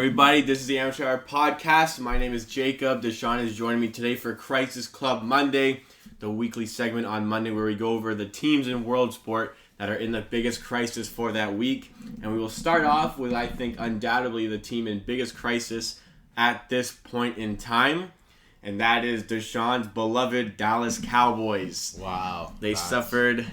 everybody. This is the Amateur Hour Podcast. My name is Jacob. Deshaun is joining me today for Crisis Club Monday, the weekly segment on Monday where we go over the teams in world sport that are in the biggest crisis for that week. And we will start off with, I think, undoubtedly the team in biggest crisis at this point in time. And that is Deshaun's beloved Dallas Cowboys. Wow. They suffered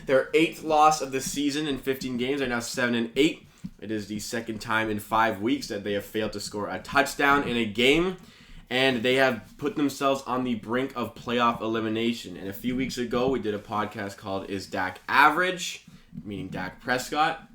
their 8th loss of the season in 15 games. They're now 7-8. It is the second time in 5 weeks that they have failed to score a touchdown in a game. And they have put themselves on the brink of playoff elimination. And a few weeks ago, we did a podcast called Is Dak Average? Meaning Dak Prescott.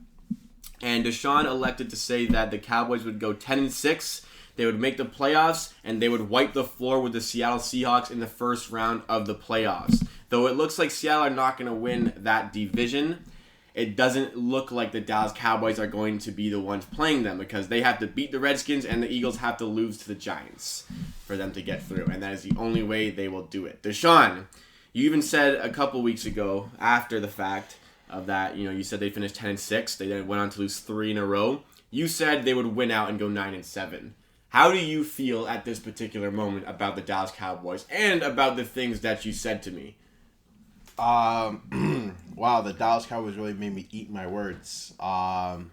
And Deshaun elected to say that the Cowboys would go 10-6. They would make the playoffs, and they would wipe the floor with the Seattle Seahawks in the first round of the playoffs. Though it looks like Seattle are not going to win that division, it doesn't look like the Dallas Cowboys are going to be the ones playing them because they have to beat the Redskins and the Eagles have to lose to the Giants for them to get through. And that is the only way they will do it. Deshaun, you even said a couple weeks ago after the fact of that, you said they finished 10-6. They then went on to lose 3 in a row. You said they would win out and go 9-7. How do you feel at this particular moment about the Dallas Cowboys and about the things that you said to me? Wow, the Dallas Cowboys really made me eat my words. Well,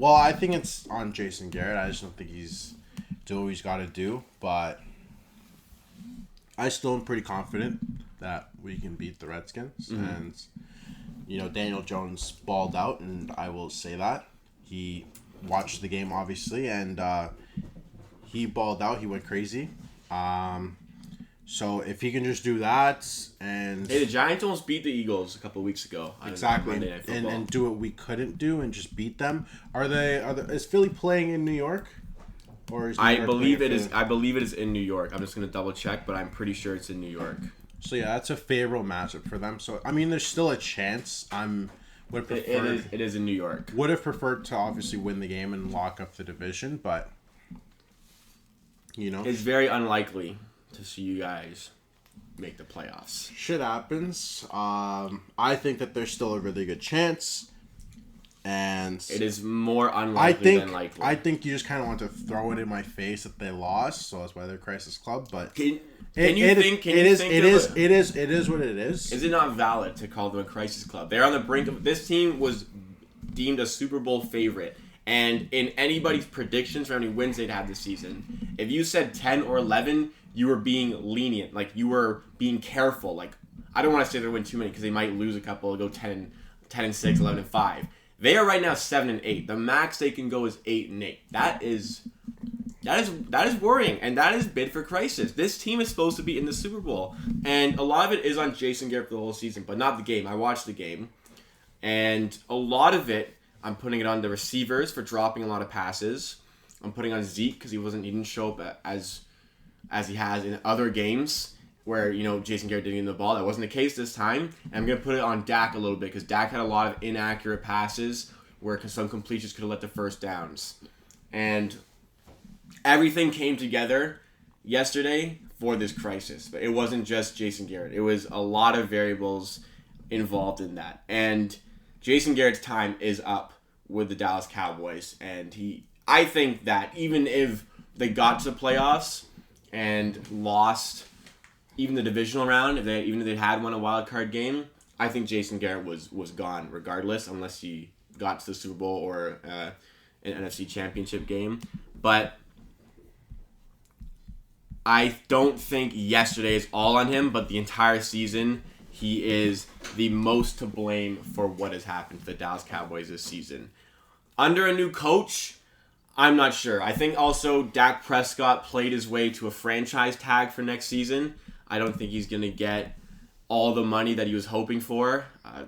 I think it's on Jason Garret. I just don't think he's doing what he's got to do. But I still am pretty confident that we can beat the Redskins. Mm-hmm. And, Daniel Jones balled out, and I will say that. He watched the game, obviously, and he balled out. He went crazy. So if he can just do that and... Hey, the Giants almost beat the Eagles a couple of weeks ago. Exactly. And do what we couldn't do and just beat them. Is Philly playing in New York? Or is I believe it is in New York. I'm just going to double check, but I'm pretty sure it's in New York. So yeah, that's a favorable matchup for them. So, I mean, there's still a chance. It is in New York. Would have preferred to obviously win the game and lock up the division, but it's very unlikely to see you guys make the playoffs. Shit happens. I think that there's still a really good chance, and it is more unlikely than likely. I think you just kind of want to throw it in my face that they lost, so that's why they're Crisis Club. But it is what it is. Is it not valid to call them a Crisis Club? They're on the brink of... This team was deemed a Super Bowl favorite. And in anybody's predictions for how many wins they'd have this season, if you said 10 or 11, you were being lenient. Like, you were being careful. Like, I don't want to say they'll win too many because they might lose a couple, go 10-6, 11-5. They are right now 7-8. The max they can go is 8-8. That is worrying, and that is bid for crisis. This team is supposed to be in the Super Bowl, and a lot of it is on Jason Garret for the whole season, but not the game. I watched the game, and a lot of it, I'm putting it on the receivers for dropping a lot of passes. I'm putting on Zeke because he didn't show up as he has in other games where Jason Garret didn't get the ball. That wasn't the case this time. And I'm gonna put it on Dak a little bit because Dak had a lot of inaccurate passes where some completions could have led to first downs, and everything came together yesterday for this crisis. But it wasn't just Jason Garret. It was a lot of variables involved in that. And Jason Garrett's time is up with the Dallas Cowboys. And I think that even if they got to the playoffs and lost even the divisional round, even if they had won a wild card game, I think Jason Garret was gone regardless, unless he got to the Super Bowl or an NFC Championship game. But I don't think yesterday is all on him, but the entire season, he is the most to blame for what has happened to the Dallas Cowboys this season. Under a new coach, I'm not sure. I think also Dak Prescott played his way to a franchise tag for next season. I don't think he's going to get all the money that he was hoping for.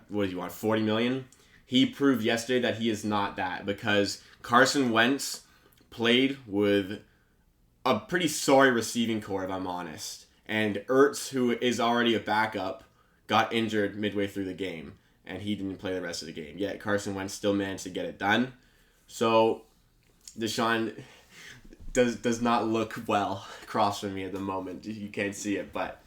What do you want, $40 million? He proved yesterday that he is not that because Carson Wentz played with a pretty sorry receiving core, if I'm honest. And Ertz, who is already a backup, got injured midway through the game, and he didn't play the rest of the game. Yet Carson Wentz still managed to get it done. So Deshaun does not look well across from me at the moment. You can't see it, but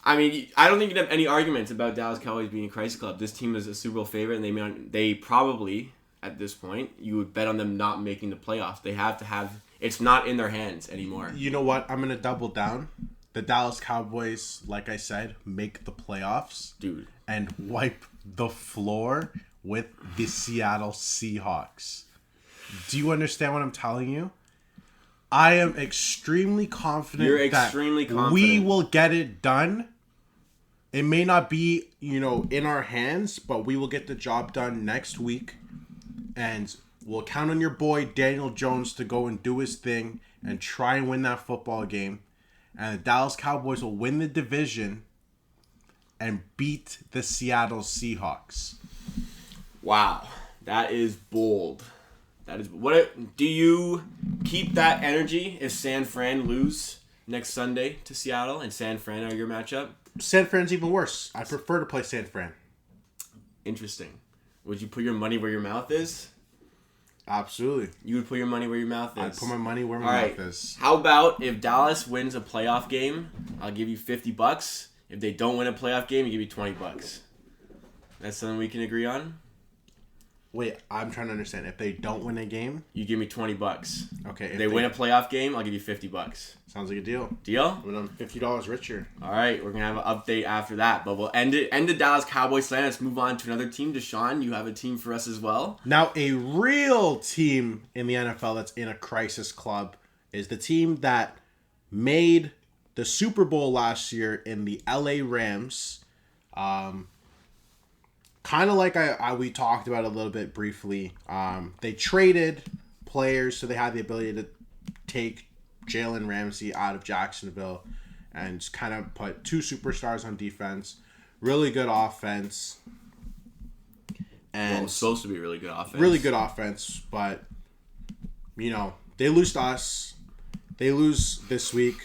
I mean, I don't think you'd have any arguments about Dallas Cowboys being a crisis club. This team is a Super Bowl favorite, and they probably, at this point, you would bet on them not making the playoffs. They have to have... It's not in their hands anymore. You know what? I'm going to double down. The Dallas Cowboys, like I said, make the playoffs. Dude. And wipe the floor with the Seattle Seahawks. Do you understand what I'm telling you? I am extremely confident we will get it done. It may not be, in our hands, but we will get the job done next week. And we'll count on your boy Daniel Jones to go and do his thing and try and win that football game. And the Dallas Cowboys will win the division and beat the Seattle Seahawks. Wow. That is bold. Do you keep that energy if San Fran lose next Sunday to Seattle and San Fran are your matchup? San Fran's even worse. I prefer to play San Fran. Interesting. Would you put your money where your mouth is? Absolutely. You would put your money where your mouth is. I'd put my money where my mouth is. How about if Dallas wins a playoff game, I'll give you $50. If they don't win a playoff game, I'll give you $20. That's something we can agree on? Wait, I'm trying to understand. If they don't win a game, you give me $20. Okay. If they win a playoff game, I'll give you $50. Sounds like a deal. Deal? I'm $50 richer. All right, we're gonna have an update after that, but we'll end the Dallas Cowboys slant. Let's move on to another team. Deshaun, you have a team for us as well. Now, a real team in the NFL that's in a crisis club is the team that made the Super Bowl last year in the LA Rams. Kind of like we talked about a little bit briefly. They traded players, so they had the ability to take Jalen Ramsey out of Jacksonville and just kind of put two superstars on defense. Really good offense. And it's supposed to be really good offense. Really good offense, but, they lose to us. They lose this week.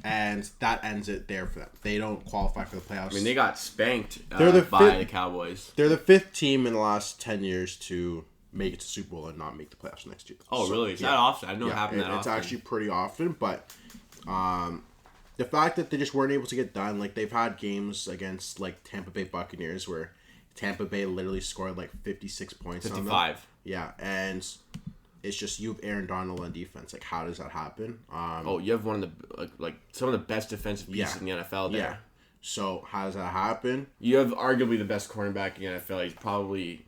And that ends it there for them. They don't qualify for the playoffs. I mean, they got spanked by the Cowboys. They're the fifth team in the last 10 years to make it to Super Bowl and not make the playoffs next year. Oh, really? Is that often? I know it happened that often. It's actually pretty often, but the fact that they just weren't able to get done, like they've had games against like Tampa Bay Buccaneers where Tampa Bay literally scored like 56 points 55. on them. Yeah, and it's just you have Aaron Donald on defense. Like, how does that happen? You have one of the some of the best defensive pieces in the NFL there. Yeah. So how does that happen? You have arguably the best cornerback in the NFL.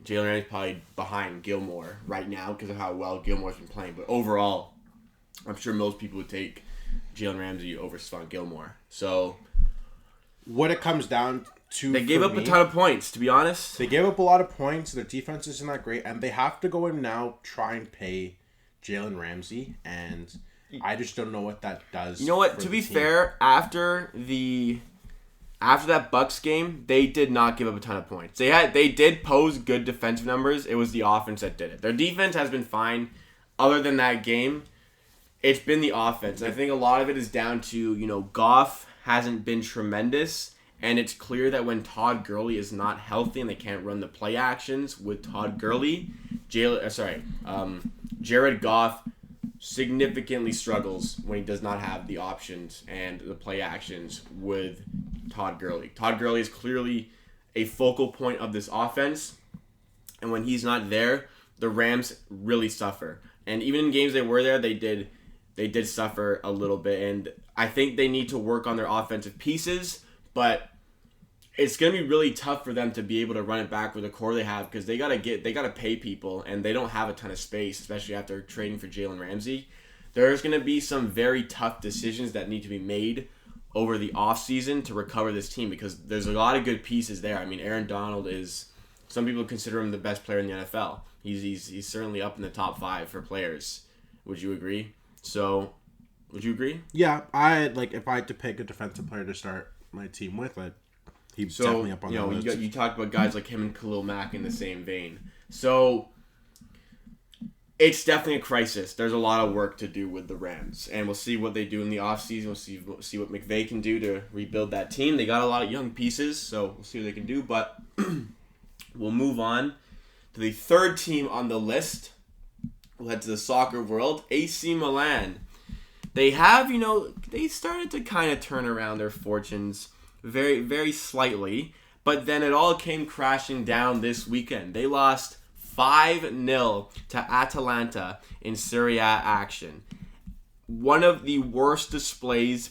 Jalen Ramsey's probably behind Gilmore right now because of how well Gilmore's been playing. But overall, I'm sure most people would take Jalen Ramsey over Stephon Gilmore. So what it comes down to, they gave up a ton of points, to be honest. They gave up a lot of points. Their defense isn't that great, and they have to go in now try and pay Jalen Ramsey, and I just don't know what that does. You know what? To be fair, after that Bucs game, they did not give up a ton of points. They did pose good defensive numbers. It was the offense that did it. Their defense has been fine. Other than that game, it's been the offense. And I think a lot of it is down to, Goff hasn't been tremendous. And it's clear that when Todd Gurley is not healthy and they can't run the play actions with Todd Gurley, Jared Goff significantly struggles when he does not have the options and the play actions with Todd Gurley. Todd Gurley is clearly a focal point of this offense, and when he's not there, the Rams really suffer. And even in games they were there, they did suffer a little bit, and I think they need to work on their offensive pieces, but it's going to be really tough for them to be able to run it back with the core they have because they got to pay people, and they don't have a ton of space, especially after trading for Jalen Ramsey. There's going to be some very tough decisions that need to be made over the offseason to recover this team because there's a lot of good pieces there. I mean, Aaron Donald some people consider him the best player in the NFL. He's certainly up in the top 5 for players. Would you agree? So, would you agree? Yeah, if I had to pick a defensive player to start my team with, he's definitely up on the list. You talked about guys like him and Khalil Mack in the same vein. So, it's definitely a crisis. There's a lot of work to do with the Rams, and we'll see what they do in the offseason. We'll see what McVay can do to rebuild that team. They got a lot of young pieces, so we'll see what they can do. But we'll move on to the third team on the list. We'll head to the soccer world. AC Milan. They have, they started to kind of turn around their fortunes very, very slightly. But then it all came crashing down this weekend. They lost 5-0 to Atalanta in Serie A action. One of the worst displays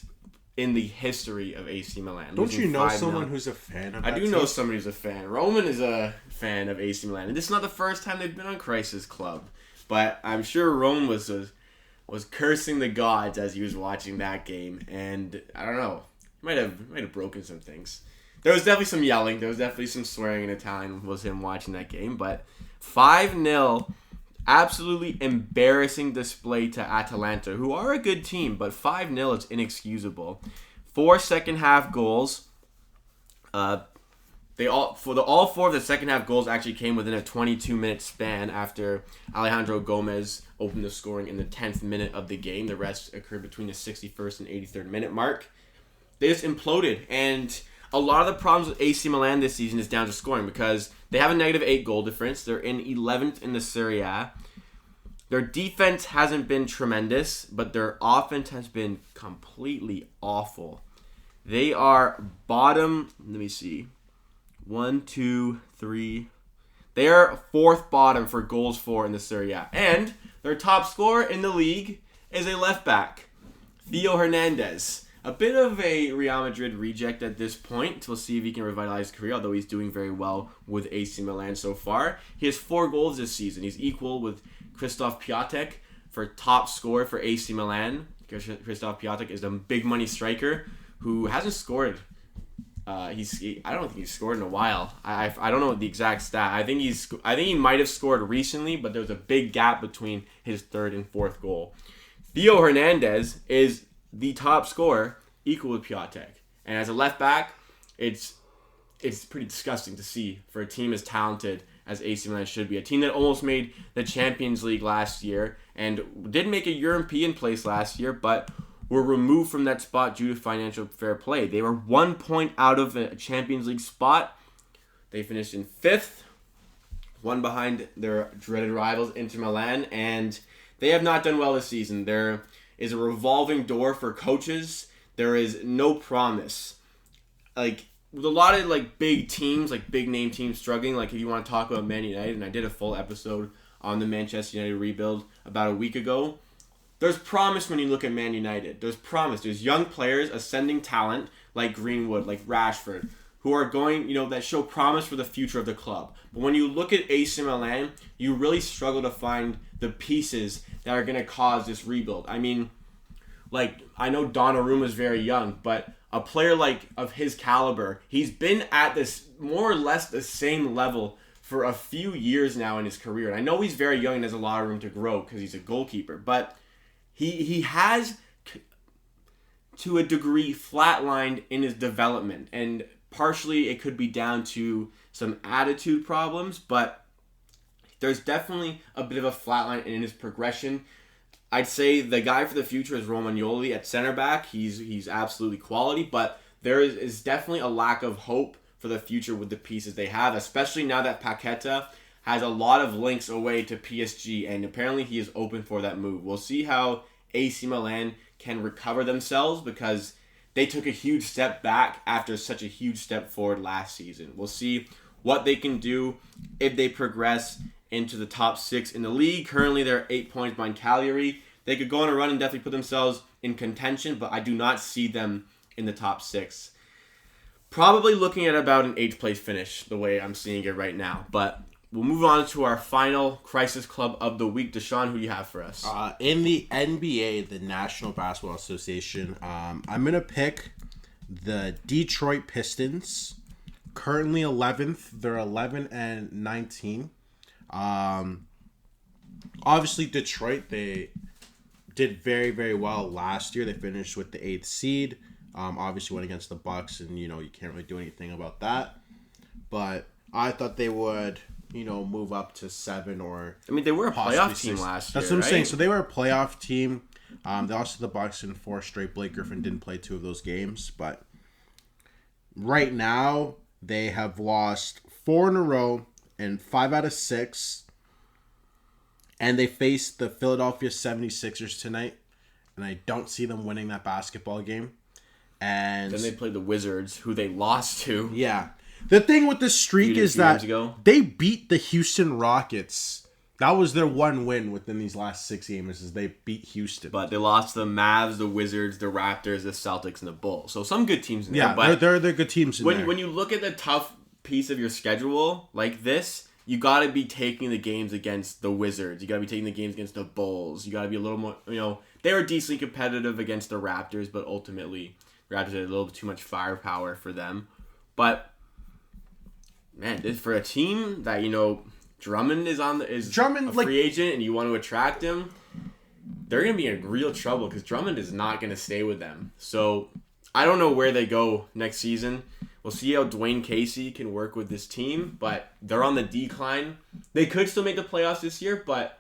in the history of AC Milan. Don't you know someone who's a fan of that I do know somebody who's a fan. Roman is a fan of AC Milan. And this is not the first time they've been on Crisis Club. But I'm sure Roman was cursing the gods as he was watching that game. And I don't know. He might have broken some things. There was definitely some yelling. There was definitely some swearing in Italian was him watching that game. But 5-0, absolutely embarrassing display to Atalanta, who are a good team, but 5-0 is inexcusable. 4 second half goals. All 4 of the second half goals actually came within a 22-minute span after Alejandro Gomez opened the scoring in the 10th minute of the game. The rest occurred between the 61st and 83rd minute mark. They just imploded, and a lot of the problems with AC Milan this season is down to scoring because they have a -8 goal difference. They're in 11th in the Serie A. Their defense hasn't been tremendous, but their offense has been completely awful. They are bottom, let me see, 1, 2, 3. They are 4th bottom for goals for in the Serie A. And their top scorer in the league is a left back, Theo Hernandez. A bit of a Real Madrid reject at this point. We'll see if he can revitalize his career, although he's doing very well with AC Milan so far. He has 4 goals this season. He's equal with Krzysztof Piatek for top scorer for AC Milan. Krzysztof Piatek is a big money striker who hasn't scored. I don't think he's scored in a while. I don't know the exact stat. I think he might have scored recently, but there was a big gap between his 3rd and 4th goal. Theo Hernandez is the top scorer, equal with Piatek. And as a left back, it's pretty disgusting to see for a team as talented as AC Milan should be. A team that almost made the Champions League last year and did make a European place last year, but were removed from that spot due to financial fair play. They were 1 point out of a Champions League spot. They finished in 5th, one behind their dreaded rivals, Inter Milan, and they have not done well this season. There is a revolving door for coaches. There is no promise. With a lot of big teams, big name teams struggling, if you want to talk about Man United, and I did a full episode on the Manchester United rebuild about a week ago, there's promise when you look at Man United. There's promise. There's young players, ascending talent, like Greenwood, like Rashford, who are going, that show promise for the future of the club. But when you look at AC Milan, you really struggle to find the pieces that are going to cause this rebuild. I mean, I know Donnarumma is very young, but a player of his caliber, he's been at this more or less the same level for a few years now in his career. And I know he's very young and has a lot of room to grow because he's a goalkeeper, but he has, to a degree, flatlined in his development. And partially it could be down to some attitude problems, but there's definitely a bit of a flatline in his progression. I'd say the guy for the future is Romagnoli at center back. He's absolutely quality, but there is definitely a lack of hope for the future with the pieces they have, especially now that Paqueta has a lot of links away to PSG, and apparently he is open for that move. We'll see how AC Milan can recover themselves because they took a huge step back after such a huge step forward last season. We'll see what they can do if they progress into the top 6 in the league. Currently, they're 8 points behind Cagliari. They could go on a run and definitely put themselves in contention, but I do not see them in the top 6. Probably looking at about an 8th place finish, the way I'm seeing it right now. But we'll move on to our final Crisis Club of the week. Deshaun, who do you have for us? In the NBA, the National Basketball Association, I'm going to pick the Detroit Pistons. Currently 11th. They're 11-19. Obviously, Detroit, they did very, very well last year. They finished with the 8th seed. Obviously went against the Bucks, and, you can't really do anything about that. But I thought they would, move up to 7 or... I mean, they were a playoff team last year, That's what I'm saying. So they were a playoff team. They lost to the Bucks in 4 straight. Blake Griffin didn't play 2 of those games. But right now, they have lost 4 in a row and 5 out of 6. And they face the Philadelphia 76ers tonight. And I don't see them winning that basketball game. And then they played the Wizards, who they lost to. Yeah. The thing with the streak is that they beat the Houston Rockets. That was their one win within these last 6 games, is they beat Houston. But they lost to the Mavs, the Wizards, the Raptors, the Celtics, and the Bulls. So some good teams in there. Yeah, but they're good teams in there. When you look at the tough piece of your schedule like this, you got to be taking the games against the Wizards. You got to be taking the games against the Bulls. You got to be a little more, they were decently competitive against the Raptors, but ultimately, the Raptors had a little bit too much firepower for them. But, man, for a team that, Drummond is a free agent and you want to attract him, they're going to be in real trouble because Drummond is not going to stay with them. So, I don't know where they go next season. We'll see how Dwayne Casey can work with this team, but they're on the decline. They could still make the playoffs this year, but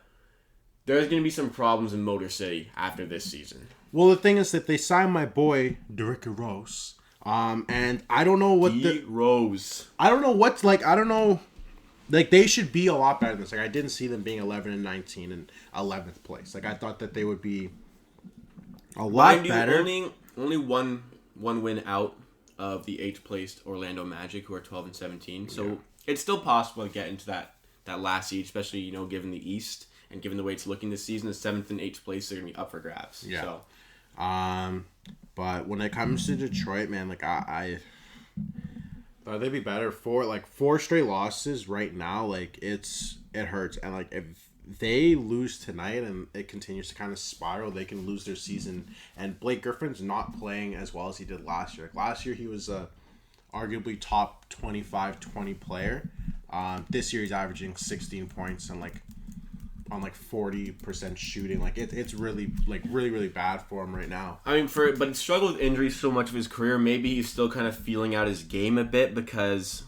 there's going to be some problems in Motor City after this season. Well, the thing is that they signed my boy, Derrick Rose. And I don't know what Rose. I don't know what's like. I don't know. Like, they should be a lot better than this. Like, I didn't see them being 11-19 and 11th place. Like, I thought that they would be a lot better. Only one win out of the 8th placed Orlando Magic, who are 12-17. So it's still possible to get into that last seed, especially given the East and given the way it's looking this season. The 7th and 8th place are gonna be up for grabs. Yeah. So. But when it comes to Detroit, man, like I thought they'd be better. 4 straight losses right now, like it hurts. And like if they lose tonight and it continues to kind of spiral, they can lose their season. And Blake Griffin's not playing as well as he did last year. Like, last year he was a arguably top 25-20 player. This year he's averaging 16 points and on 40% shooting. Like it's really really bad for him right now. I mean, but he struggled with injuries so much of his career. Maybe he's still kind of feeling out his game a bit because,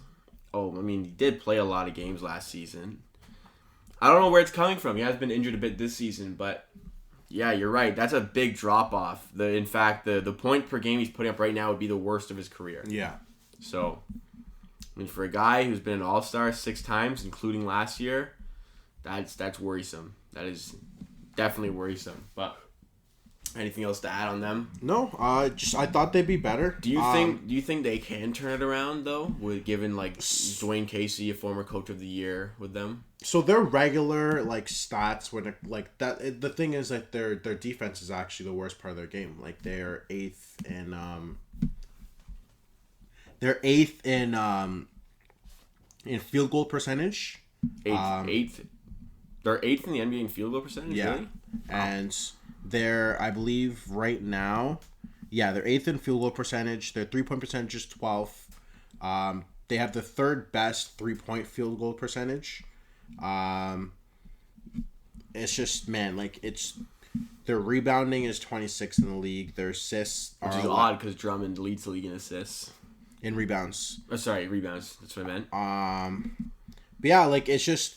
he did play a lot of games last season. I don't know where it's coming from. He has been injured a bit this season, but yeah, you're right. That's a big drop off. In fact, the point per game he's putting up right now would be the worst of his career. Yeah. So, for a guy who's been an All-Star 6 times, including last year, that's worrisome. That is definitely worrisome. But anything else to add on them? No, I thought they'd be better. Do you think they can turn it around though, with given Dwayne Casey, a former coach of the year, with them? So their regular stats when that the thing is that their defense is actually the worst part of their game. Like they're 8th in field goal percentage. 8th. They're 8th in the NBA in field goal percentage. Yeah, really? And they're, I believe right now, they're 8th in field goal percentage. Their 3-point percentage is 12th. They have the 3rd best 3-point field goal percentage. It's just, man, their rebounding is 26th in the league. Their assists Which is odd because Drummond leads the league in assists. In rebounds. Oh, sorry, rebounds. That's what I meant. But yeah, it's just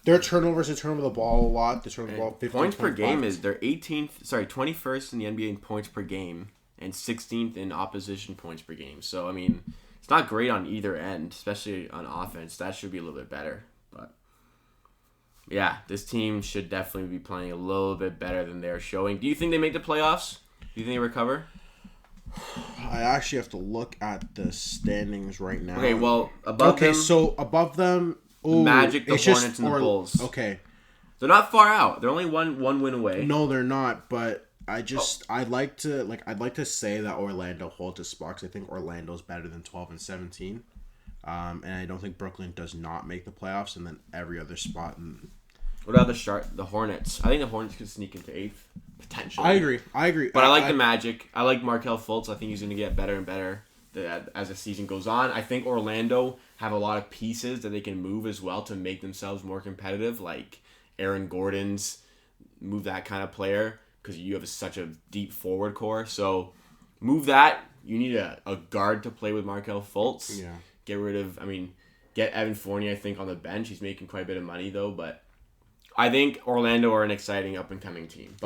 their turnovers. They turn over the ball a lot. They turn over the ball 15, points 25. per game is they're 21st in the NBA in points per game and 16th in opposition points per game. So it's not great on either end, especially on offense. That should be a little bit better. But yeah, this team should definitely be playing a little bit better than they're showing. Do you think they make the playoffs? Do you think they recover? I actually have to look at the standings right now. Okay, well, above them... so above them... The Magic, the Hornets, and the Bulls. Okay. They're not far out. They're only one win away. No, they're not, but I'd like to say that Orlando holds a spot, 'cause I think Orlando's better than 12-17. And I don't think Brooklyn does not make the playoffs, and then every other spot. What about the Hornets? I think the Hornets could sneak into 8th, potentially. I agree. But I like the Magic. I like Markelle Fultz. I think he's going to get better and better as the season goes on. I think Orlando have a lot of pieces that they can move as well to make themselves more competitive, like Aaron Gordon's move that kind of player, because you have such a deep forward core. So move that. You need a guard to play with Markelle Fultz. Yeah. Get Evan Fournier, I think, on the bench. He's making quite a bit of money, though. But I think Orlando are an exciting up-and-coming team.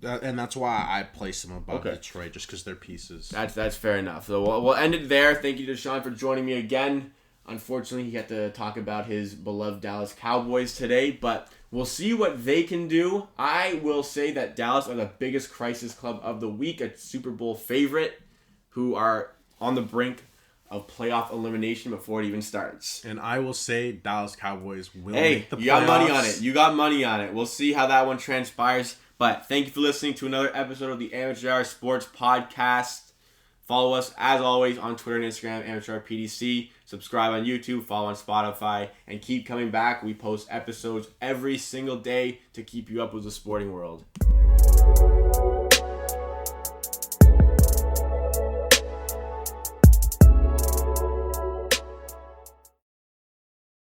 And that's why I place them above Detroit, just because they're pieces. That's fair enough. So we'll end it there. Thank you to Sean for joining me again. Unfortunately, he had to talk about his beloved Dallas Cowboys today, but we'll see what they can do. I will say that Dallas are the biggest crisis club of the week, a Super Bowl favorite, who are on the brink of playoff elimination before it even starts. And I will say Dallas Cowboys will Hey, make the playoffs. you got money on it. You got money on it. We'll see how that one transpires. But thank you for listening to another episode of the Amateur Hour Sports Podcast. Follow us, as always, on Twitter and Instagram, Amateur PDC. Subscribe on YouTube, follow on Spotify, and keep coming back. We post episodes every single day to keep you up with the sporting world.